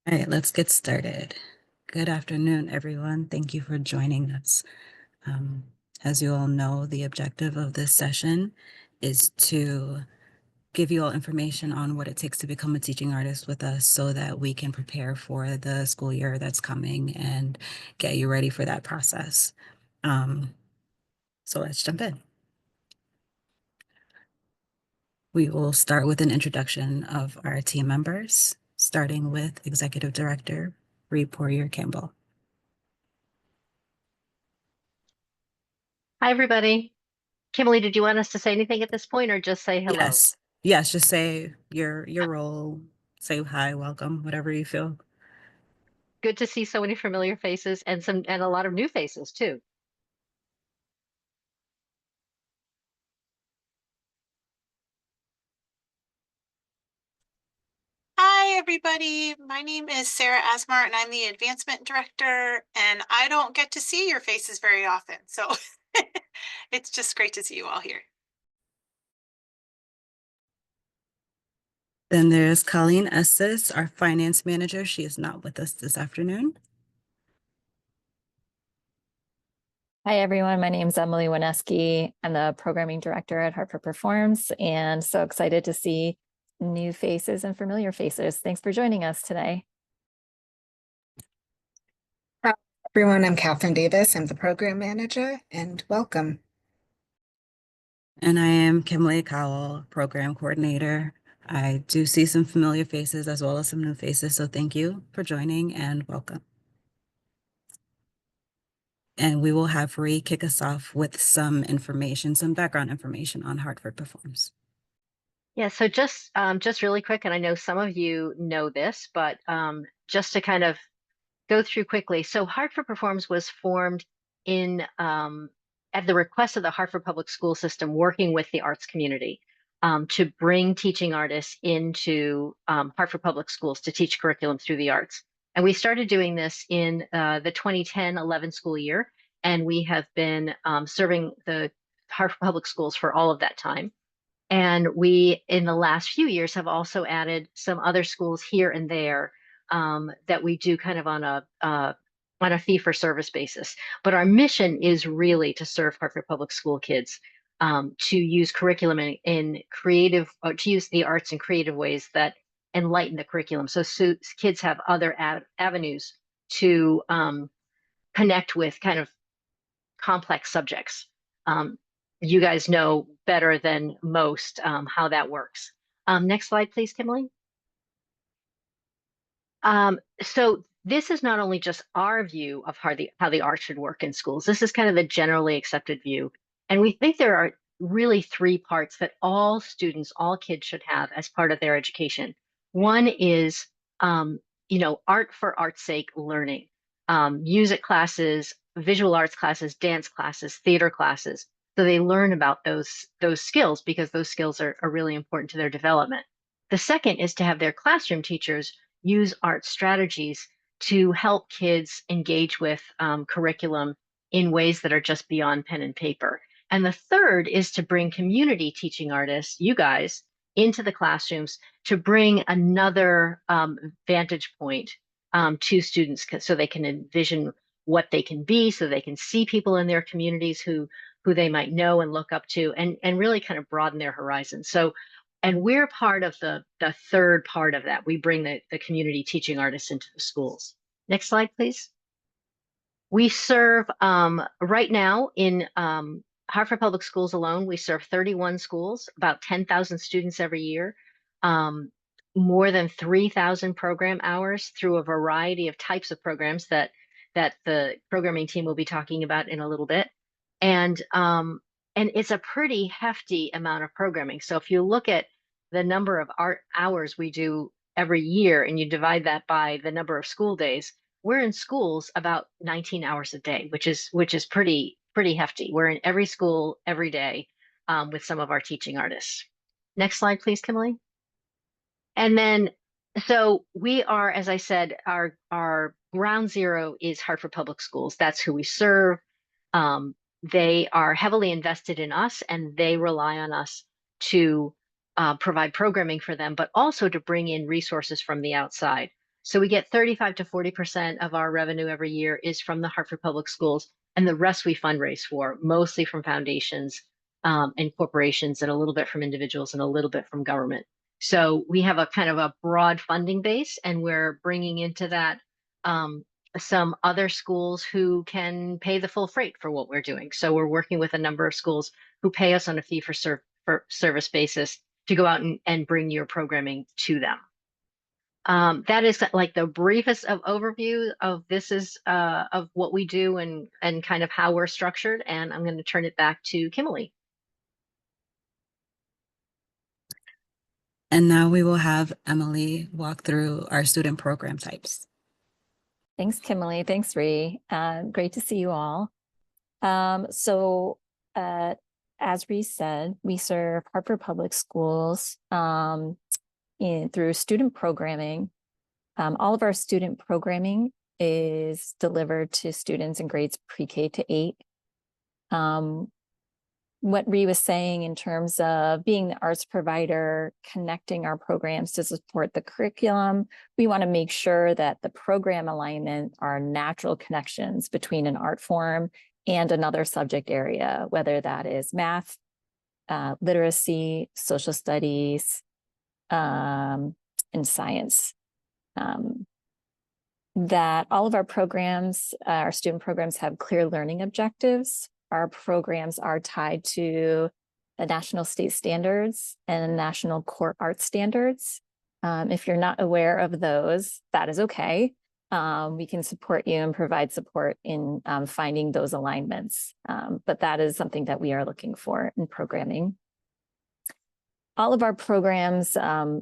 All right, let's get started. Good afternoon, everyone. Thank you for joining us. Um, as you all know, the objective of this session is to give you all information on what it takes to become a teaching artist with us so that we can prepare for the school year that's coming and get you ready for that process. So let's jump in. We will start with an introduction of our team members, starting with Executive Director Bree Poirier Campbell. Hi, everybody. Kimberly, did you want us to say anything at this point or just say hello? Yes. Yes, just say your role, say hi, welcome, whatever you feel. Good to see so many familiar faces and a lot of new faces too. Hi, everybody. My name is Sarah Asmar, and I'm the Advancement Director, and I don't get to see your faces very often, so it's just great to see you all here. Then there's Colleen Estes, our finance manager. She is not with us this afternoon. Hi, everyone. My name is Emily Wineski. I'm the programming director at Hartford Performs, and so excited to see new faces and familiar faces. Thanks for joining us today. Hi, everyone. I'm Catherine Davis. I'm the program manager, and welcome. And I am Kimberly Cowell, program coordinator. I do see some familiar faces as well as some new faces, so thank you for joining and welcome. And we will have Ree kick us off with some information, some background information on Hartford Performs. Yeah, so just really quick, and I know some of you know this, but just to kind of go through quickly. So Hartford Performs was formed in at the request of the Hartford Public School System, working with the arts community to bring teaching artists into Hartford Public Schools to teach curriculum through the arts. And we started doing this in the 2010-11 school year, and we have been serving the Hartford Public Schools for all of that time. And we, in the last few years, have also added some other schools here and there that we do kind of on a fee for service basis. But our mission is really to serve Hartford Public School kids, to use curriculum in creative, or to use the arts in creative ways that enlighten the curriculum. So kids have other avenues to connect with kind of complex subjects. You guys know better than most how that works. Next slide, please, Kimberly. So this is not only just our view of how the arts should work in schools. This is kind of the generally accepted view. And we think there are really three parts that all students, all kids should have as part of their education. One is, art for art's sake learning, music classes, visual arts classes, dance classes, theater classes. So they learn about those skills because those skills are really important to their development. The second is to have their classroom teachers use art strategies to help kids engage with curriculum in ways that are just beyond pen and paper. And the third is to bring community teaching artists, you guys, into the classrooms to bring another vantage point to students so they can envision what they can be, so they can see people in their communities who they might know and look up to, and really kind of broaden their horizons. So, and we're part of the third part of that. We bring the community teaching artists into the schools. Next slide, please. We serve right now in Hartford Public Schools alone, we serve 31 schools, about 10,000 students every year, more than 3,000 program hours through a variety of types of programs that the programming team will be talking about in a little bit. And it's a pretty hefty amount of programming. So if you look at the number of art hours we do every year and you divide that by the number of school days, we're in schools about 19 hours a day, which is pretty hefty. We're in every school every day with some of our teaching artists. Next slide, please, Kimberly. And then, so we are, as I said, our ground zero is Hartford Public Schools. That's who we serve. They are heavily invested in us, and they rely on us to provide programming for them, but also to bring in resources from the outside. So we get 35 to 40% of our revenue every year is from the Hartford Public Schools, and the rest we fundraise for, mostly from foundations and corporations, and a little bit from individuals and a little bit from government. So we have a kind of a broad funding base, and we're bringing into that some other schools who can pay the full freight for what we're doing. So we're working with a number of schools who pay us on a fee for service basis to go out and bring your programming to them. That is like the briefest of overview of of what we do and kind of how we're structured. And I'm going to turn it back to Kimberly. And now we will have Emily walk through our student program types. Thanks, Kimberly. Thanks, Ree. Great to see you all. As Ree said, we serve Hartford Public Schools through student programming. All of our student programming is delivered to students in grades pre-K to 8. What Ree was saying in terms of being the arts provider, connecting our programs to support the curriculum, we want to make sure that the program alignment are natural connections between an art form and another subject area, whether that is math, literacy, social studies, and science. That all of our programs, our student programs, have clear learning objectives. Our programs are tied to the national state standards and national core arts standards. If you're not aware of those, that is okay. We can support you and provide support in finding those alignments. But that is something that we are looking for in programming. All of our programs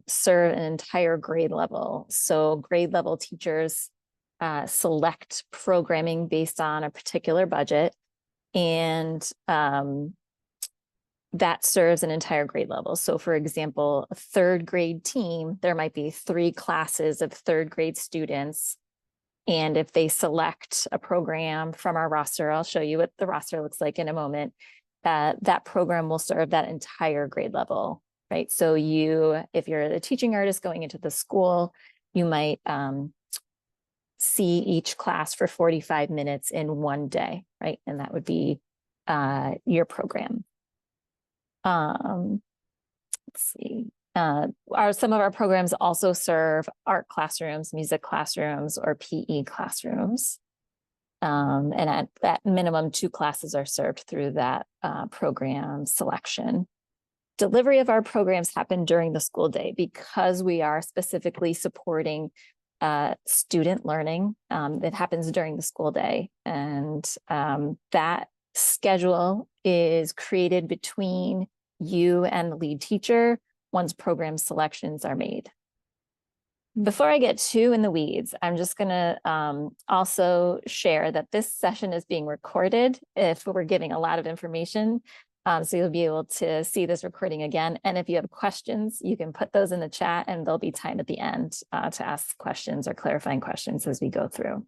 serve an entire grade level. So grade level teachers select programming based on a particular budget, and that serves an entire grade level. So for example, a third grade team, there might be 3 classes of third grade students. And if they select a program from our roster, I'll show you what the roster looks like in a moment, that program will serve that entire grade level, right? So if you're the teaching artist going into the school, you might see each class for 45 minutes in one day, right? And that would be your program. Let's see. Some of our programs also serve art classrooms, music classrooms, or PE classrooms. And at minimum, 2 classes are served through that program selection. Delivery of our programs happen during the school day because we are specifically supporting student learning. That happens during the school day. And that schedule is created between you and the lead teacher once program selections are made. Before I get too in the weeds, I'm just going to also share that this session is being recorded if we're giving a lot of information. So you'll be able to see this recording again. And if you have questions, you can put those in the chat, and there'll be time at the end to ask questions or clarifying questions as we go through.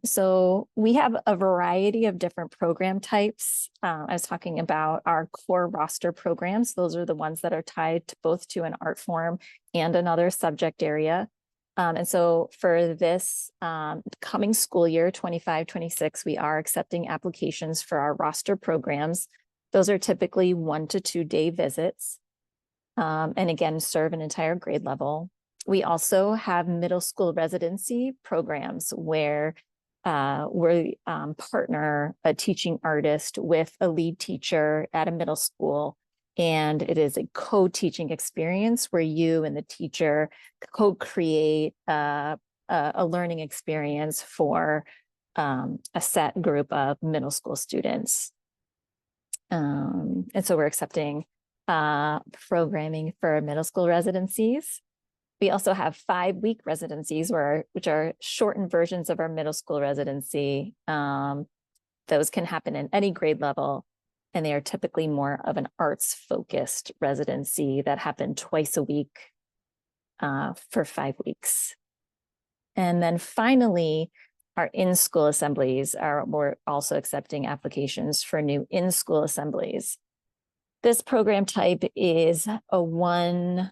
So we have a variety of different program types. I was talking about our core roster programs. Those are the ones that are tied to both to an art form and another subject area. And so for this coming school year, 25-26, we are accepting applications for our roster programs. Those are typically 1 to 2 day visits, and again, serve an entire grade level. We also have middle school residency programs where we partner a teaching artist with a lead teacher at a middle school. And it is a co-teaching experience where you and the teacher co-create a learning experience for a set group of middle school students. And so we're accepting programming for middle school residencies. We also have 5-week residencies, which are shortened versions of our middle school residency. Those can happen in any grade level. And they are typically more of an arts-focused residency that happen twice a week for 5 weeks. And then finally, our in-school assemblies we're also accepting applications for new in-school assemblies. This program type is a 1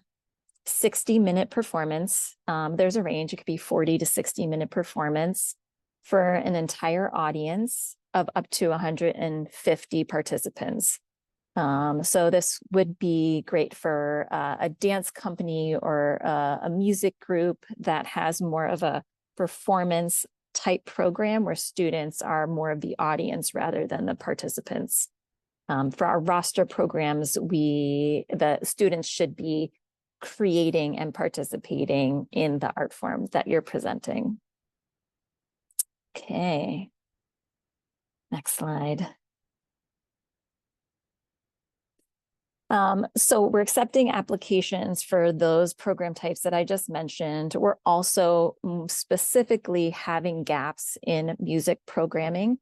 60-minute performance. There's a range, it could be 40 to 60-minute performance for an entire audience of up to 150 participants. So this would be great for a dance company or a music group that has more of a performance type program where students are more of the audience rather than the participants. For our roster programs, the students should be creating and participating in the art form that you're presenting. Okay. Next slide. So we're accepting applications for those program types that I just mentioned. We're also specifically having gaps in music programming,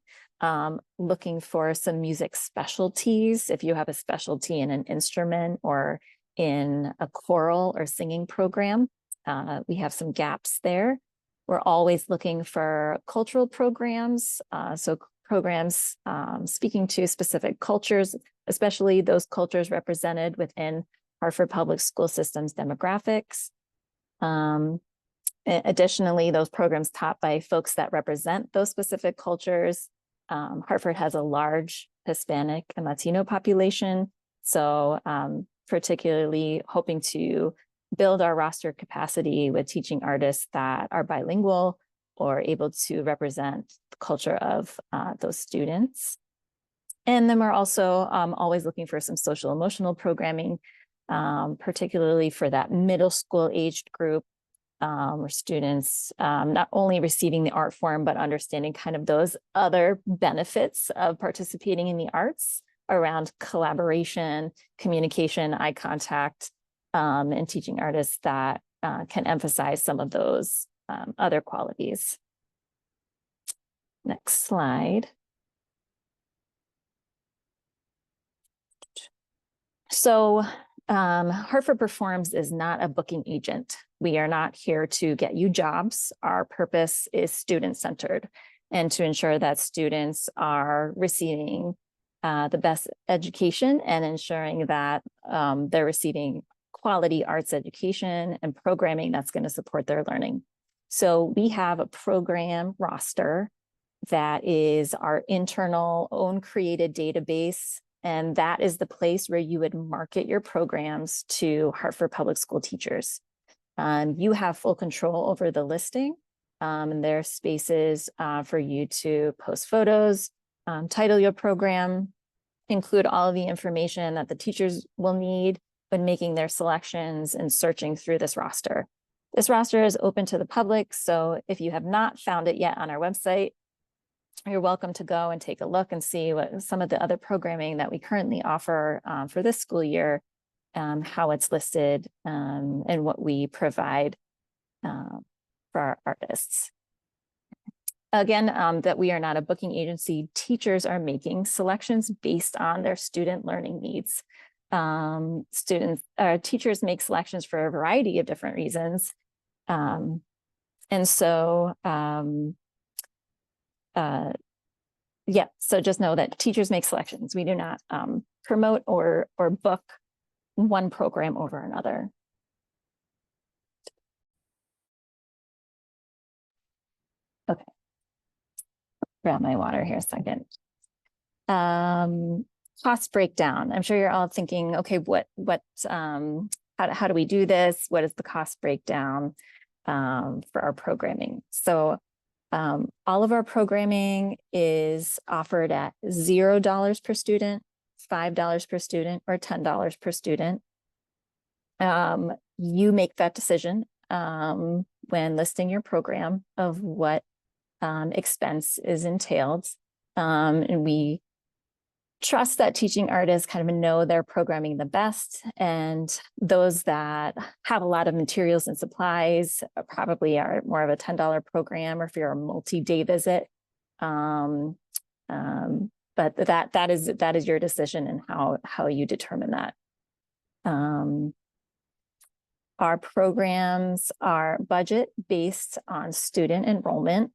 looking for some music specialties. If you have a specialty in an instrument or in a choral or singing program, we have some gaps there. We're always looking for cultural programs, so programs speaking to specific cultures, especially those cultures represented within Hartford Public School System's demographics. Additionally, those programs taught by folks that represent those specific cultures. Hartford has a large Hispanic and Latino population, so particularly hoping to build our roster capacity with teaching artists that are bilingual or able to represent the culture of those students. And then we're also always looking for some social emotional programming, particularly for that middle school aged group, where students not only receiving the art form, but understanding kind of those other benefits of participating in the arts around collaboration, communication, eye contact, and teaching artists that can emphasize some of those other qualities. Next slide. So Hartford Performs is not a booking agent. We are not here to get you jobs. Our purpose is student-centered and to ensure that students are receiving the best education and ensuring that they're receiving quality arts education and programming that's going to support their learning. So we have a program roster that is our internal own created database. And that is the place where you would market your programs to Hartford Public School teachers. You have full control over the listing, and there are spaces for you to post photos, title your program, include all of the information that the teachers will need when making their selections and searching through this roster. This roster is open to the public, so if you have not found it yet on our website, you're welcome to go and take a look and see what some of the other programming that we currently offer for this school year, how it's listed, and what we provide for our artists. Again, that we are not a booking agency. Teachers are making selections based on their student learning needs. Teachers make selections for a variety of different reasons. And so, yeah, so just know that teachers make selections. We do not promote or book one program over another. Okay, grab my water here a second. Cost breakdown. I'm sure you're all thinking, okay, how do we do this? What is the cost breakdown for our programming? So all of our programming is offered at $0 per student, $5 per student, or $10 per student. You make that decision when listing your program of what expense is entailed. And we trust that teaching artists kind of know their programming the best, and those that have a lot of materials and supplies probably are more of a $10 program, or if you're a multi-day visit. But that is your decision and how you determine that. Our programs are budget based on student enrollment.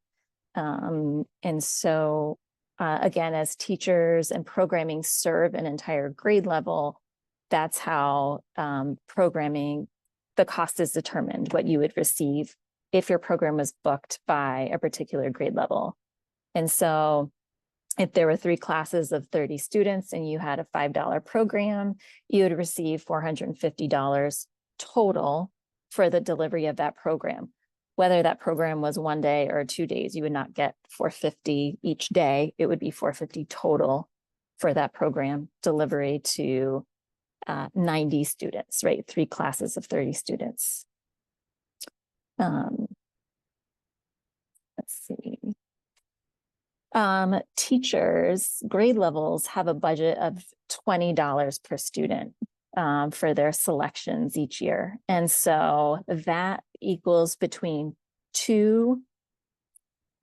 And so again, as teachers and programming serve an entire grade level, that's how programming the cost is determined, what you would receive if your program was booked by a particular grade level. And so if there were 3 classes of 30 students and you had a $5 program, you would receive $450 total for the delivery of that program. Whether that program was 1 day or 2 days, you would not get $450 each day. It would be $450 total for that program delivery to 90 students, right? 3 classes of 30 students. Let's see. Teachers, grade levels have a budget of $20 per student for their selections each year. And so that equals between 2,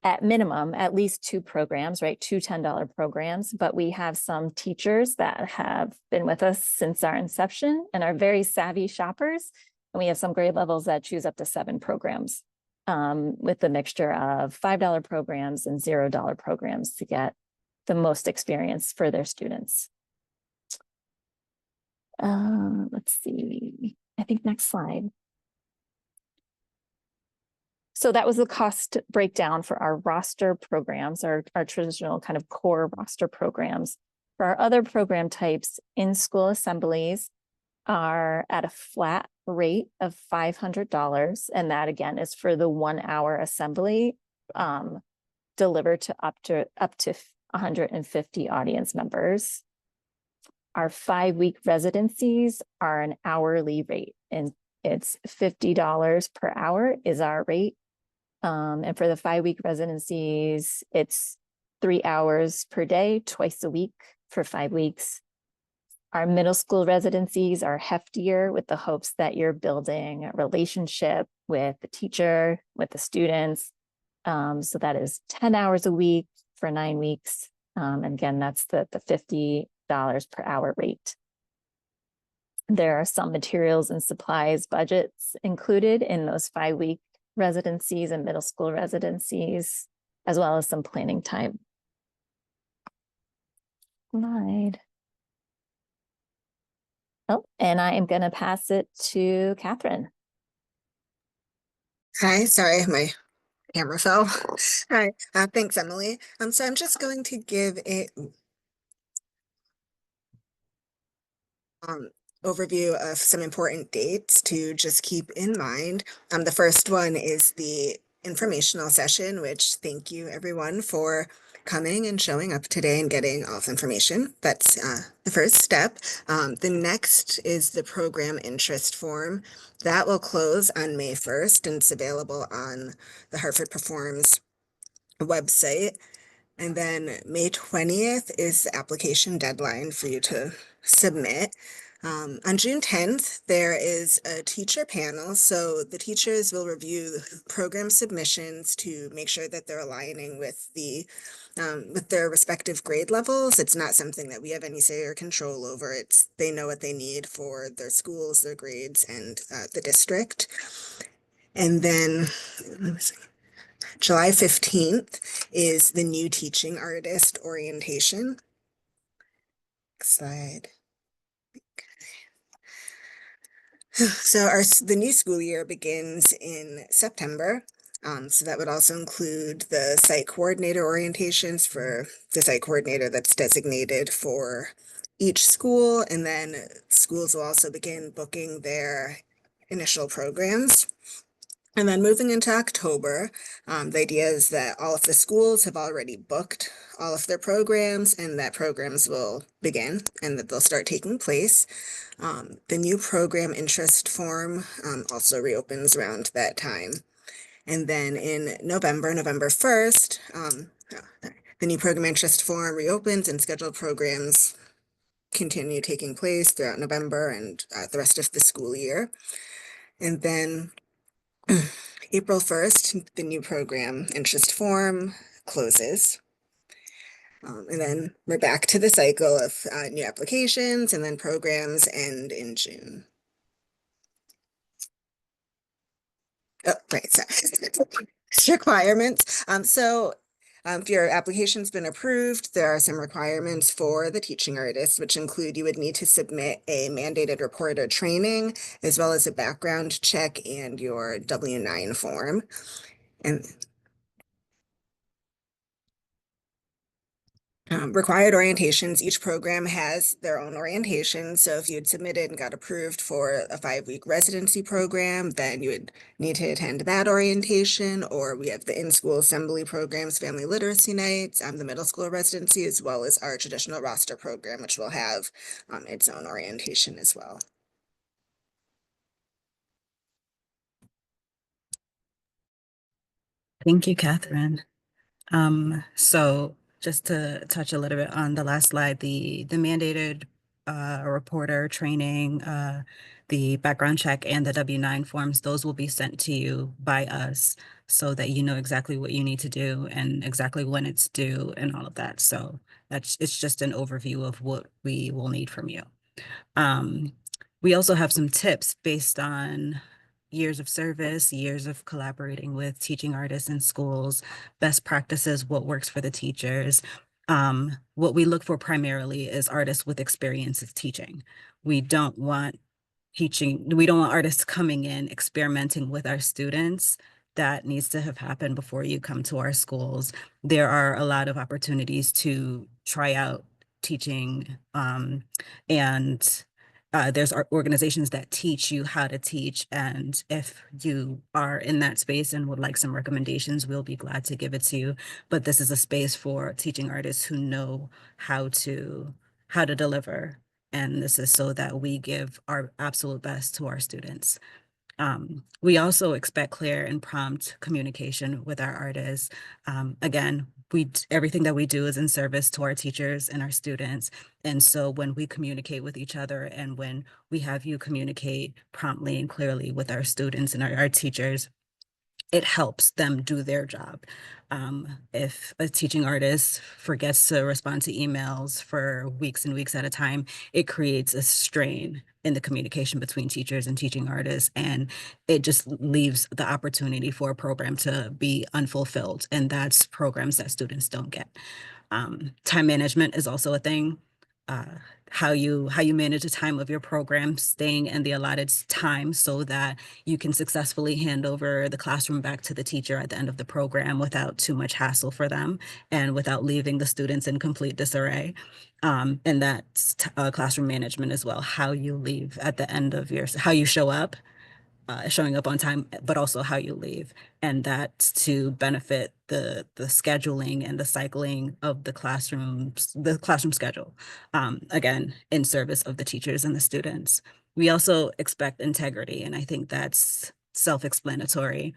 at minimum, at least 2 programs, right? 2 $10 programs. But we have some teachers that have been with us since our inception and are very savvy shoppers. And we have some grade levels that choose up to 7 programs. With a mixture of $5 programs and $0 programs to get the most experience for their students. Let's see, I think next slide. So that was the cost breakdown for our roster programs, our traditional kind of core roster programs. For our other program types, in-school assemblies are at a flat rate of $500. And that again is for the 1-hour assembly delivered to up to 150 audience members. Our 5-week residencies are an hourly rate, and it's $50 per hour is our rate. And for the 5-week residencies, it's 3 hours per day, twice a week for 5 weeks. Our middle school residencies are heftier with the hopes that you're building a relationship with the teacher, with the students. So that is 10 hours a week for 9 weeks. And again, that's the $50 per hour rate. There are some materials and supplies budgets included in those 5-week residencies and middle school residencies, as well as some planning time. Slide. Oh, and I am going to pass it to Catherine. Hi, sorry, my camera fell. Hi, thanks, Emily. So I'm just going to give a overview of some important dates to just keep in mind. The first one is the informational session, which thank you everyone for coming and showing up today and getting all the information. That's the first step. The next is the program interest form. That will close on May 1st and it's available on the Hartford Performs website. And then May 20th is the application deadline for you to submit. On June 10th, there is a teacher panel. So the teachers will review program submissions to make sure that they're aligning with their respective grade levels. It's not something that we have any say or control over. They know what they need for their schools, their grades, and the district. And then July 15th is the new teaching artist orientation. Next slide. So the new school year begins in September. So that would also include the site coordinator orientations for the site coordinator that's designated for each school. And then schools will also begin booking their initial programs. And then moving into October, the idea is that all of the schools have already booked all of their programs and that programs will begin and that they'll start taking place. The new program interest form also reopens around that time. And then in November 1st, the new program interest form reopens and scheduled programs continue taking place throughout November and the rest of the school year. And then April 1st, the new program interest form closes. And then we're back to the cycle of new applications and then programs end in June. Oh, right, so requirements. So If your application's been approved, there are some requirements for the teaching artist, which include you would need to submit a mandated reporter training, as well as a background check and your W-9 form. And required orientations, each program has their own orientation. So if you had submitted and got approved for a 5-week residency program, then you would need to attend that orientation. Or we have the in-school assembly programs, family literacy nights, the middle school residency, as well as our traditional roster program, which will have its own orientation as well. Thank you, Catherine. So just to touch a little bit on the last slide, the mandated reporter training, the background check and the W-9 forms, those will be sent to you by us so that you know exactly what you need to do and exactly when it's due and all of that. So it's just an overview of what we will need from you. We also have some tips based on years of service, years of collaborating with teaching artists in schools, best practices, what works for the teachers. What we look for primarily is artists with experience of teaching. We don't want artists coming in experimenting with our students. That needs to have happened before you come to our schools. There are a lot of opportunities to try out teaching, and there's organizations that teach you how to teach. And if you are in that space and would like some recommendations, we'll be glad to give it to you. But this is a space for teaching artists who know how to deliver. And this is so that we give our absolute best to our students. We also expect clear and prompt communication with our artists. Again, everything that we do is in service to our teachers and our students. And so when we communicate with each other and when we have you communicate promptly and clearly with our students and our teachers, it helps them do their job. If a teaching artist forgets to respond to emails for weeks and weeks at a time, it creates a strain in the communication between teachers and teaching artists, and it just leaves the opportunity for a program to be unfulfilled, and that's programs that students don't get. Time management is also a thing. How you manage the time of your program, staying in the allotted time so that you can successfully hand over the classroom back to the teacher at the end of the program without too much hassle for them and without leaving the students in complete disarray. And that's classroom management as well, how you leave at the end of how you show up, showing up on time, but also how you leave. And that's to benefit the scheduling and the cycling of the classroom schedule, again, in service of the teachers and the students. We also expect integrity, and I think that's self-explanatory.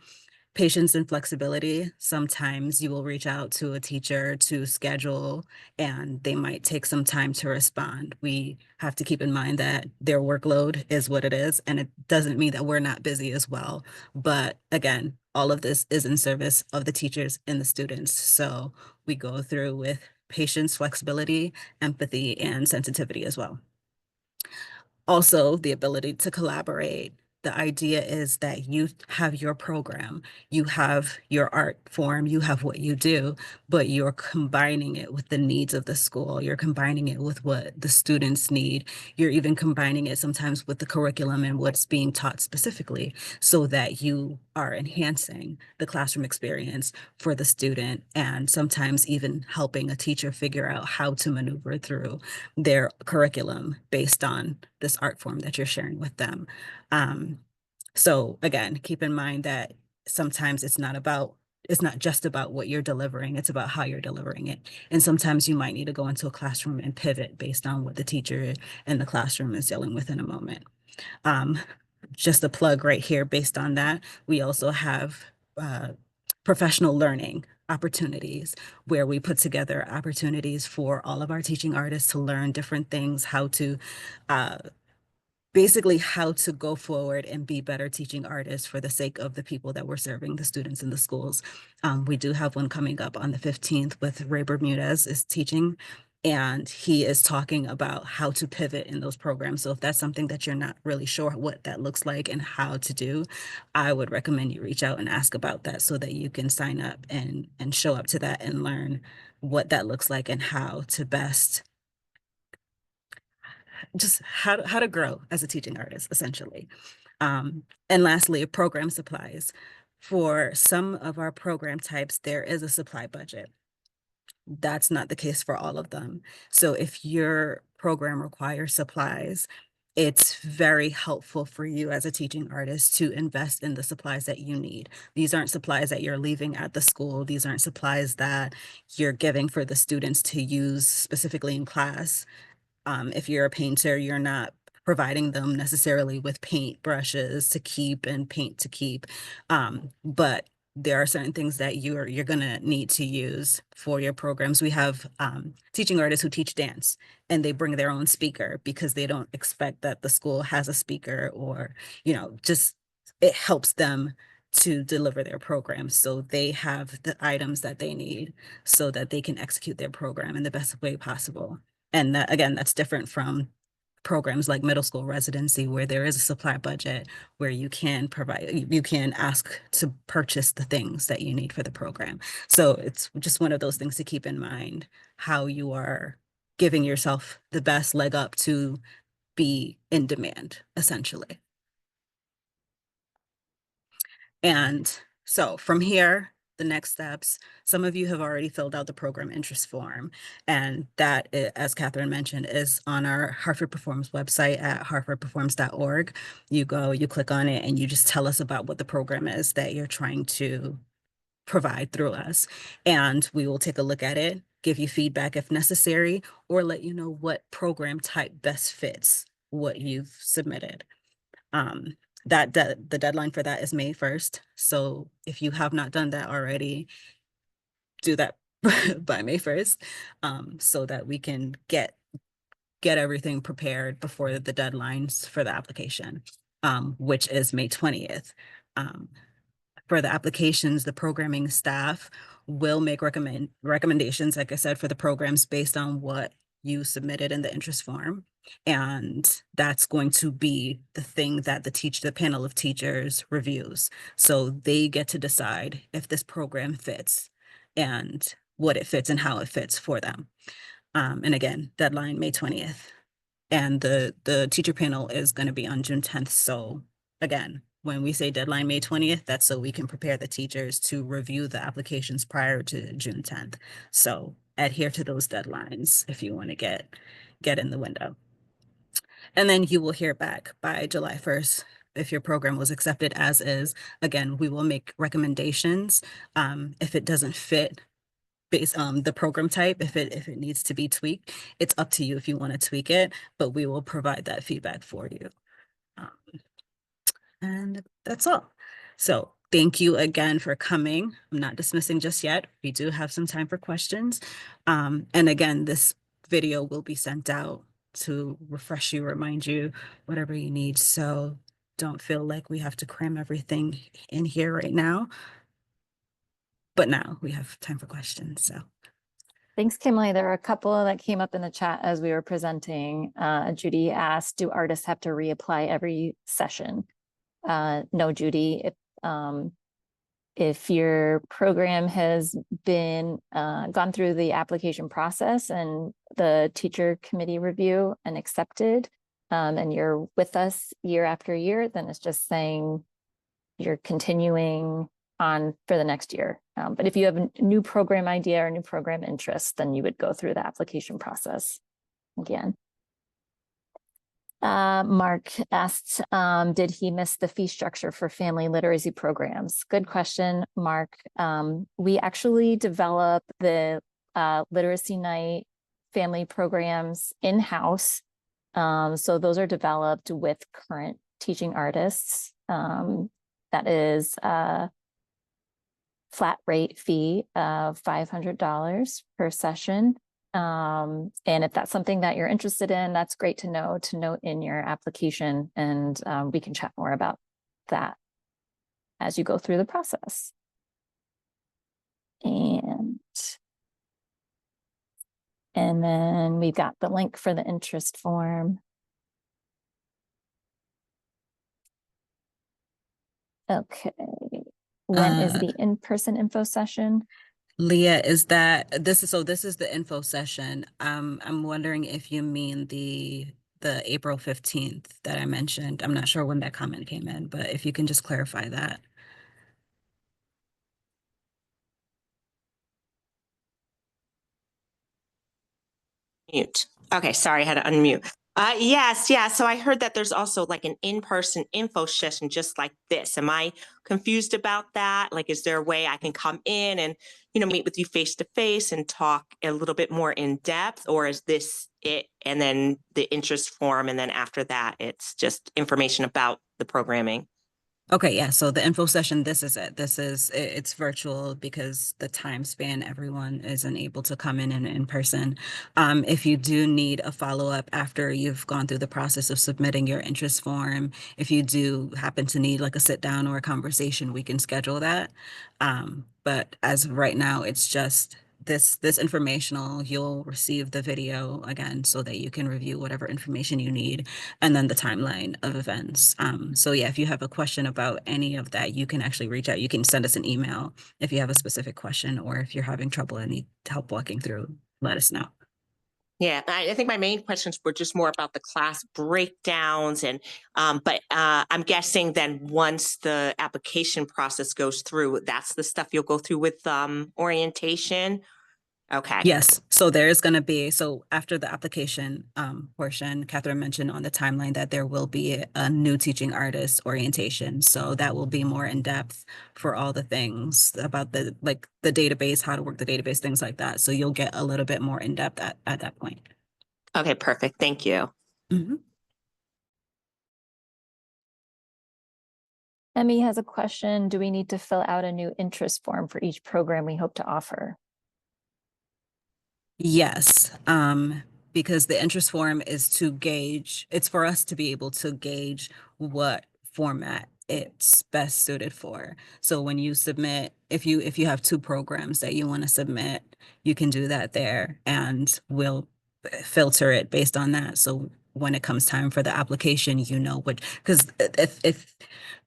Patience and flexibility. Sometimes you will reach out to a teacher to schedule and they might take some time to respond. We have to keep in mind that their workload is what it is, and it doesn't mean that we're not busy as well. But again, all of this is in service of the teachers and the students. So we go through with patience, flexibility, empathy, and sensitivity as well. Also, the ability to collaborate. The idea is that you have your program, you have your art form, you have what you do, but you're combining it with the needs of the school. You're combining it with what the students need. You're even combining it sometimes with the curriculum and what's being taught specifically so that you are enhancing the classroom experience for the student and sometimes even helping a teacher figure out how to maneuver through their curriculum based on this art form that you're sharing with them. So again, keep in mind that sometimes it's not just about what you're delivering, it's about how you're delivering it. And sometimes you might need to go into a classroom and pivot based on what the teacher and the classroom is dealing with in a moment. Just a plug right here based on that, we also have professional learning opportunities where we put together opportunities for all of our teaching artists to learn different things, how to basically how to go forward and be better teaching artists for the sake of the people that we're serving, the students in the schools. We do have one coming up on the 15th with Ray Bermudez is teaching. And he is talking about how to pivot in those programs. So if that's something that you're not really sure what that looks like and how to do, I would recommend you reach out and ask about that so that you can sign up and show up to that and learn what that looks like and how to best just how to grow as a teaching artist, essentially. And lastly, program supplies. For some of our program types, there is a supply budget. That's not the case for all of them. So if your program requires supplies, it's very helpful for you as a teaching artist to invest in the supplies that you need. These aren't supplies that you're leaving at the school. These aren't supplies that you're giving for the students to use specifically in class. If you're a painter, you're not providing them necessarily with paint brushes to keep and paint to keep. But there are certain things that you're gonna need to use for your programs. We have teaching artists who teach dance, and they bring their own speaker because they don't expect that the school has a speaker, or just it helps them to deliver their program. So they have the items that they need so that they can execute their program in the best way possible. And that, again, that's different from programs like middle school residency, where there is a supply budget, where you can ask to purchase the things that you need for the program. So it's just one of those things to keep in mind, how you are giving yourself the best leg up to be in demand, essentially. And so from here, the next steps, some of you have already filled out the program interest form, and that, as Catherine mentioned, is on our Hartford Performs website at hartfordperforms.org. You go, you click on it, and you just tell us about what the program is that you're trying to provide through us. And we will take a look at it, give you feedback if necessary, or let you know what program type best fits what you've submitted. The deadline for that is May 1st. So if you have not done that already, do that by May 1st, so that we can get everything prepared before the deadlines for the application, which is May 20th. For the applications, the programming staff will make recommendations, like I said, for the programs based on what you submitted in the interest form. And that's going to be the thing that the panel of teachers reviews. So they get to decide if this program fits and what it fits and how it fits for them. And again, deadline May 20th. And the teacher panel is going to be on June 10th. So again, when we say deadline May 20th, that's so we can prepare the teachers to review the applications prior to June 10th. So adhere to those deadlines if you want to get in the window. And then you will hear back by July 1st if your program was accepted as is. Again, we will make recommendations. If it doesn't fit based on the program type, if it needs to be tweaked, it's up to you if you want to tweak it, but we will provide that feedback for you. And that's all. So thank you again for coming. I'm not dismissing just yet. We do have some time for questions. And again, this video will be sent out to refresh you, remind you, whatever you need. So don't feel like we have to cram everything in here right now. But now we have time for questions. So Thanks, Kimberly. There were a couple that came up in the chat as we were presenting. Judy asked, do artists have to reapply every session? No, Judy. If your program has been gone through the application process and the teacher committee review and accepted, and you're with us year after year, then it's just saying you're continuing on for the next year. But if you have a new program idea or new program interest, then you would go through the application process again. Mark asked, did he miss the fee structure for family literacy programs? Good question, Mark. We actually develop the literacy night family programs in-house. So those are developed with current teaching artists. That is a flat rate fee of $500 per session. And if that's something that you're interested in, that's great to note in your application, and we can chat more about that as you go through the process. And And then we've got the link for the interest form. Okay. When is Uh, the in-person info session? Leah, is that this is the info session. I'm wondering if you mean the April 15th that I mentioned. I'm not sure when that comment came in, but if you can just clarify that. Mute. Okay, sorry, I had to unmute. Yes, yeah. So I heard that there's also like an in-person info session just like this. Am I confused about that? Like, is there a way I can come in and, meet with you face to face and talk a little bit more in depth? Or is this it? And then the interest form, and then after that, it's just information about the programming. Okay, yeah, so the info session, this is it. It's virtual because the time span, everyone isn't able to come in person. If you do need a follow-up after you've gone through the process of submitting your interest form, if you do happen to need like a sit down or a conversation, we can schedule that. But as of right now, it's just this informational. You'll receive the video again so that you can review whatever information you need, and then the timeline of events. So yeah, if you have a question about any of that, you can actually reach out. You can send us an email if you have a specific question, or if you're having trouble and need help walking through, let us know. Yeah, I think my main questions were just more about the class breakdowns, and but I'm guessing then once the application process goes through, that's the stuff you'll go through with orientation. Okay. Yes, so there is going to be, so after the application portion, Catherine mentioned on the timeline that there will be a new teaching artist orientation. So that will be more in depth for all the things about the database, how to work the database, things like that. So you'll get a little bit more in depth at that point. Okay, perfect. Thank you. Mhm. Emmy has a question. Do we need to fill out a new interest form for each program we hope to offer? Yes, because the interest form is to gauge, it's for us to be able to gauge what format it's best suited for. So when you submit, if you have two programs that you want to submit, you can do that there and we'll filter it based on that. So when it comes time for the application, you know what, because if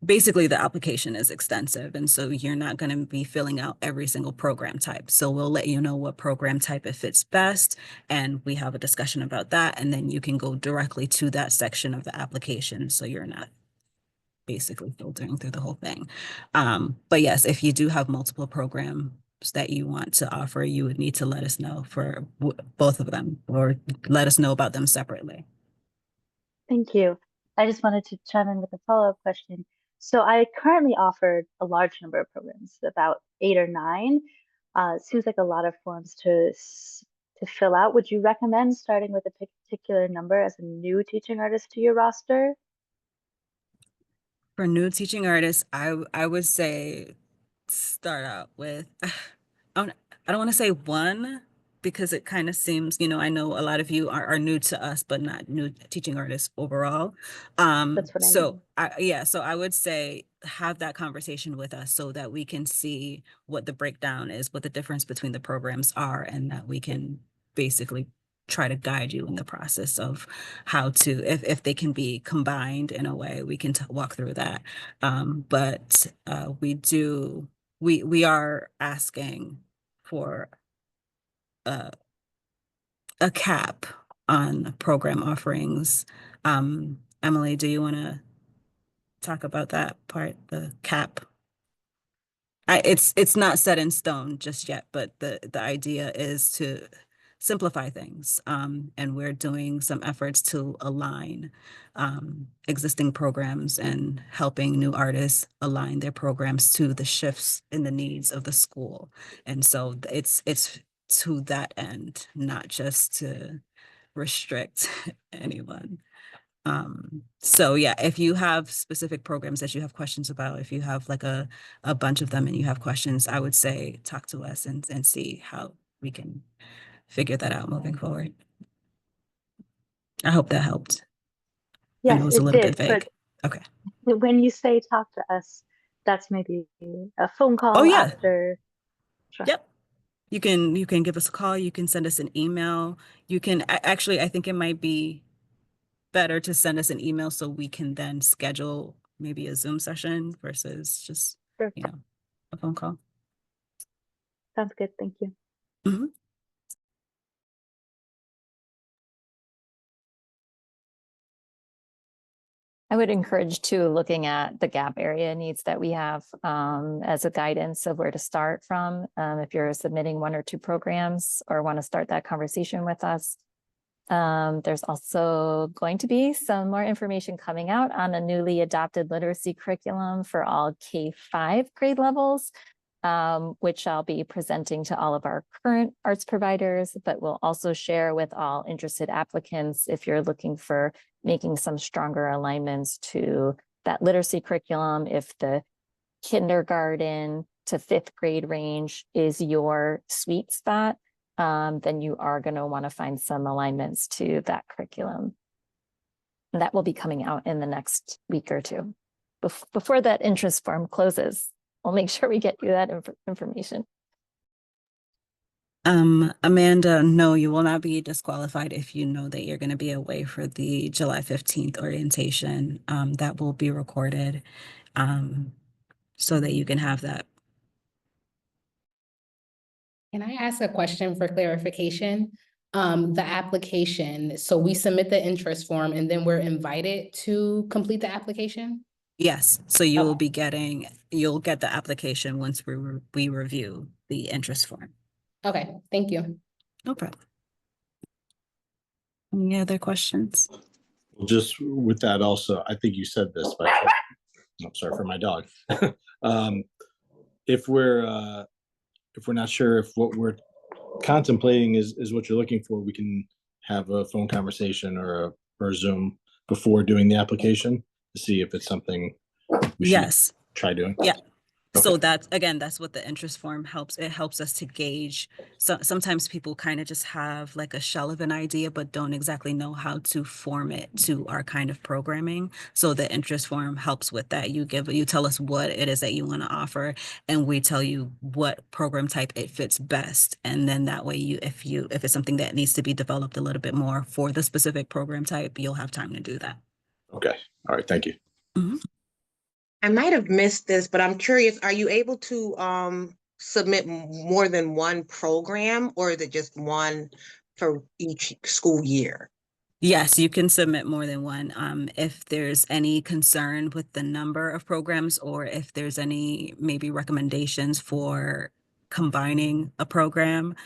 basically the application is extensive, and so you're not going to be filling out every single program type. So we'll let you know what program type it fits best, and we have a discussion about that, and then you can go directly to that section of the application, so you're not basically filtering through the whole thing. But yes, if you do have multiple programs that you want to offer, you would need to let us know for both of them, or let us know about them separately. Thank you. I just wanted to chime in with a follow-up question. So I currently offered a large number of programs, about 8 or 9. Seems like a lot of forms to fill out. Would you recommend starting with a particular number as a new teaching artist to your roster? For new teaching artists, I would say start out with I don't want to say one, because it kind of seems, I know a lot of you are new to us, but not new teaching artists overall. That's what I So mean. so I would say have that conversation with us so that we can see what the breakdown is, what the difference between the programs are, and that we can basically try to guide you in the process of how to, if they can be combined in a way, we can walk through that. But we are asking for a cap on program offerings. Emily, do you want to talk about that part, the cap? It's not set in stone just yet, but the idea is to simplify things. And we're doing some efforts to align existing programs and helping new artists align their programs to the shifts in the needs of the school. And so it's to that end, not just to restrict anyone. So yeah, if you have specific programs that you have questions about, if you have like a bunch of them and you have questions, I would say talk to us and see how we can figure that out moving forward. I hope that helped. I know it Yes, was a it little bit did. vague. But Okay. when you say talk to us, that's maybe a phone Oh call yeah. after. Sure. Yep. You can give us a call, you can send us an email. You can actually, I think it might be better to send us an email so we can then schedule maybe a Zoom session versus just, Sure. a phone call. Sounds good. Thank you. Mhm. I would encourage too, looking at the gap area needs that we have as a guidance of where to start from. If you're submitting 1 or 2 programs or want to start that conversation with us. There's also going to be some more information coming out on a newly adopted literacy curriculum for all K-5 grade levels, which I'll be presenting to all of our current arts providers, but we'll also share with all interested applicants if you're looking for making some stronger alignments to that literacy curriculum. If the kindergarten to 5th grade range is your sweet spot, then you are going to want to find some alignments to that curriculum. And that will be coming out in the next week or 2. Before that interest form closes, we'll make sure we get you that information. Amanda, no, you will not be disqualified if you know that you're going to be away for the July 15th orientation. That will be recorded, so that you can have that. Can I ask a question for clarification? The application, so we submit the interest form and then we're invited to complete the application? Yes, so you will Okay. be you'll get the application once we review the interest form. Okay, thank you. No problem. Any other questions? Well, just with that also, I think you said this, but I'm sorry for my dog. If we're not sure if what we're contemplating is what you're looking for, we can have a phone conversation or a Zoom before doing the application to see if it's something we should Yes. try doing. Yeah. So Okay. that's what the interest form helps. It helps us to gauge. So sometimes people kind of just have like a shell of an idea, but don't exactly know how to form it to our kind of programming. So the interest form helps with that. You tell us what it is that you want to offer, and we tell you what program type it fits best. And then that way if it's something that needs to be developed a little bit more for the specific program type, you'll have time to do that. Okay. All right. Thank you. Mhm. I might have missed this, but I'm curious, are you able to submit more than one program, or is it just one for each school year? Yes, you can submit more than one. If there's any concern with the number of programs, or if there's any maybe recommendations for combining a program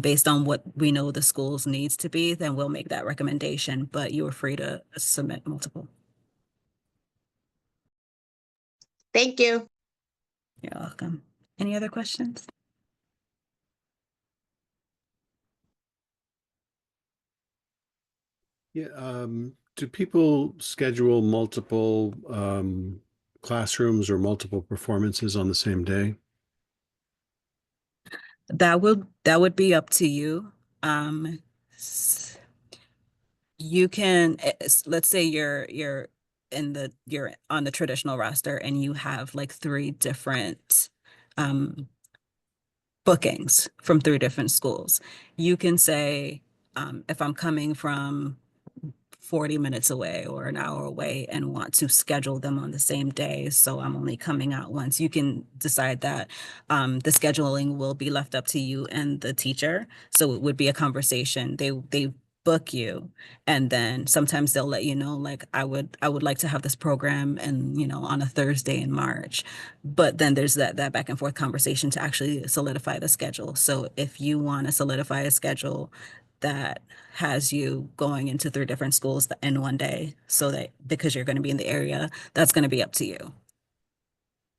based on what we know the school's needs to be, then we'll make that recommendation, but you are free to submit multiple. Thank you. You're welcome. Any other questions? Yeah, do people schedule multiple classrooms or multiple performances on the same day? That would be up to you. You can, let's say you're on the traditional roster and you have like 3 different bookings from 3 different schools. You can say, if I'm coming from 40 minutes away or an hour away and want to schedule them on the same day, so I'm only coming out once, you can decide that the scheduling will be left up to you and the teacher. So it would be a conversation. They book you, and then sometimes they'll let you know, like, I would like to have this program and on a Thursday in March. But then there's that back and forth conversation to actually solidify the schedule. So if you want to solidify a schedule that has you going into 3 different schools in one day, so that because you're going to be in the area, that's going to be up to you.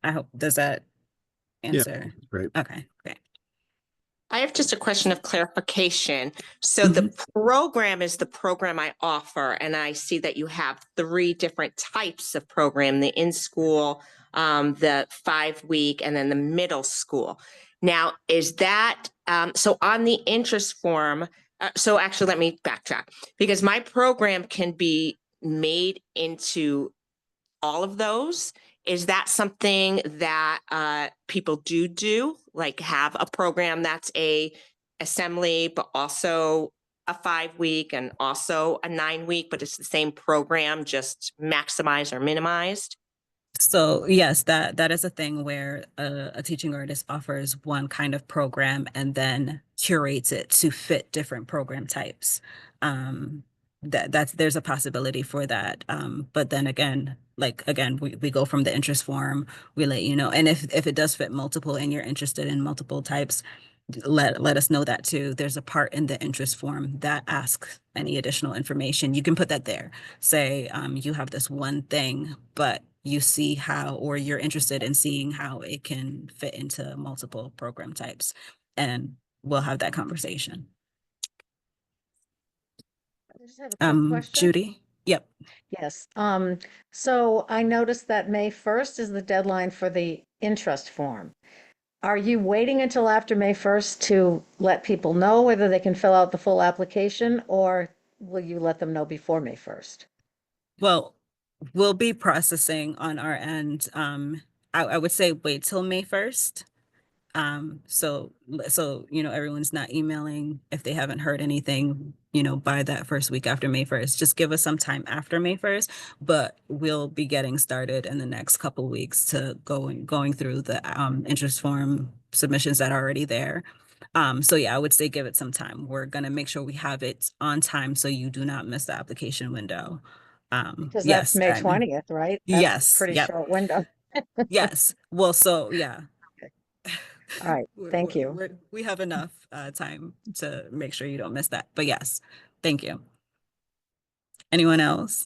I hope, does that answer? Great. Okay, great. I have just a question of clarification. So the program is the program I offer, and I see that you have 3 different types of program: the in-school, the 5-week, and then the middle school. Now, is that, so on the interest form, so actually let me backtrack, because my program can be made into all of those. Is that something that people do, like have a program that's a assembly, but also a 5-week and also a 9-week, but it's the same program, just maximized or minimized? So yes, that is a thing where a teaching artist offers one kind of program and then curates it to fit different program types. There's a possibility for that. But then again, we go from the interest form, we let you know. And if it does fit multiple and you're interested in multiple types, let us know that too. There's a part in the interest form that asks any additional information. You can put that there. Say you have this one thing, but you see how, or you're interested in seeing how it can fit into multiple program types. And we'll have that conversation. I just have a quick question. Judy? Yep. Yes. So I noticed that May 1st is the deadline for the interest form. Are you waiting until after May 1st to let people know whether they can fill out the full application, or will you let them know before May 1st? Well, we'll be processing on our end. I would say wait till May 1st. So everyone's not emailing if they haven't heard anything, by that first week after May 1st. Just give us some time after May 1st, but we'll be getting started in the next couple weeks to going through the interest form submissions that are already there. So yeah, I would say give it some time. We're gonna make sure we have it on time so you do not miss the application window. Because Yes, that's May and 20th, right? That's yes, a pretty yep, short window. yes. Well, so yeah. All right, thank you. We have enough time to make sure you don't miss that. But yes, thank you. Anyone else?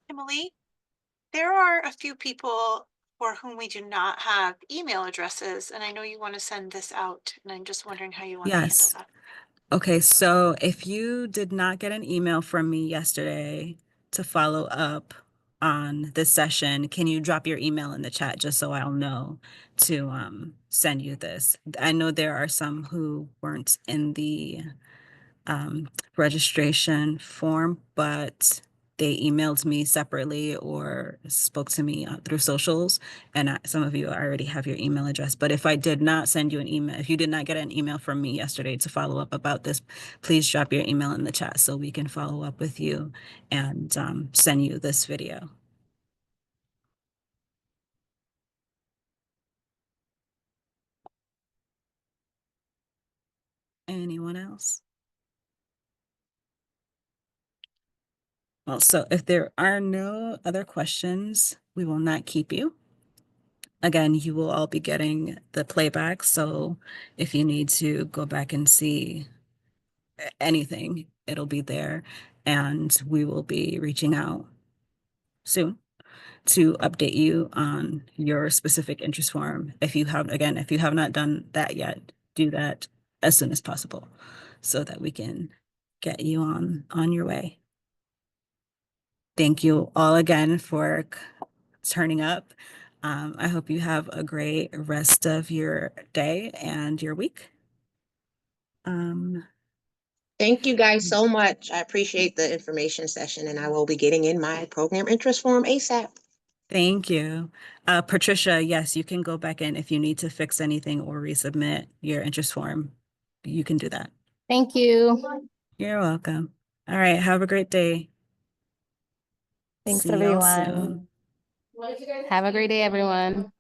Emily, there are a few people for whom we do not have email addresses, and I know you want to send this out, and I'm just wondering how you want to handle Yes. that. Okay, so if you did not get an email from me yesterday to follow up on this session, can you drop your email in the chat just so I'll know to send you this? I know there are some who weren't in the registration form, but they emailed me separately or spoke to me through socials. And some of you already have your email address. But if I did not send you an email, if you did not get an email from me yesterday to follow up about this, please drop your email in the chat so we can follow up with you and send you this video. Anyone else? Well, so if there are no other questions, we will not keep you. Again, you will all be getting the playback. So if you need to go back and see anything, it'll be there. And we will be reaching out soon to update you on your specific interest form. If you have not done that yet, do that as soon as possible so that we can get you on your way. Thank you all again for turning up. I hope you have a great rest of your day and your week. Thank you guys so much. I appreciate the information session, and I will be getting in my program interest form ASAP. Thank you. Patricia, yes, you can go back in if you need to fix anything or resubmit your interest form. You can do that. Thank you. You're welcome. All right, have a great day. Thanks, See y'all everyone. soon. Have a great day, everyone.